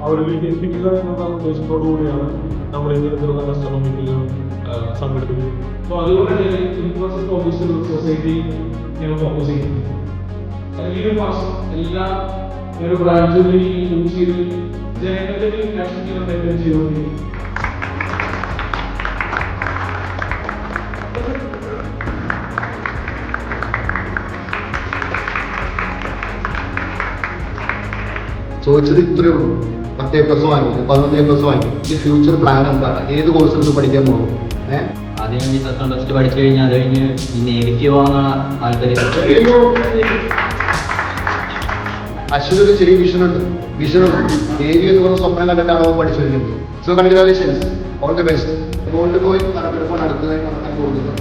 അവരിലേക്ക് എത്തിക്കുക എന്നുള്ള ഉദ്ദേശത്തോടു കൂടിയാണ് നമ്മൾ ഇത്തരത്തിലുള്ള കസ്റ്റമർ മീറ്റിംഗുകൾ സംഘടിപ്പിക്കുന്നത്. അപ്പോൾ അതുകൊണ്ട് തന്നെ ഇൻഫ്രാസ്ട്രക്ചർ ഓഫീസർ സൊസൈറ്റി ഞങ്ങൾ ഫോക്കസ് ചെയ്യുന്നു. ഈ ഒരു മാസം എല്ലാ ഒരു ബ്രാഞ്ചുകളിൽ കൊച്ചിയിൽ ജനങ്ങളിൽ നാഷണൽ മെയിൻറ്റെയിൻ ചെയ്തുകൊണ്ടിരിക്കും. ചോദിച്ചത് ഇത്രയേ ഉള്ളൂ. 10+ വാങ്ങി, 11+ വാങ്ങി. ഈ ഫ്യൂച്ചർ പ്ലാൻ എന്താണ്? ഏത് കോഴ്സ് എടുത്ത് പഠിക്കാൻ പോകും? ആദ്യം ഈ +1 പഠിച്ചു കഴിഞ്ഞാൽ അത് കഴിഞ്ഞ് ഈ നെഗറ്റീവ് ആവുന്ന താല്പര്യം. അശ്വതൊരു ചെറിയ വിഷനുണ്ട്. ഏരി എന്ന് പറഞ്ഞ സ്വപ്നം കണ്ടിട്ടാണോ പഠിച്ചു വരുന്നത്. So congratulations, all the best. Gold പോയി നടക്കാൻ പോകുന്നത്.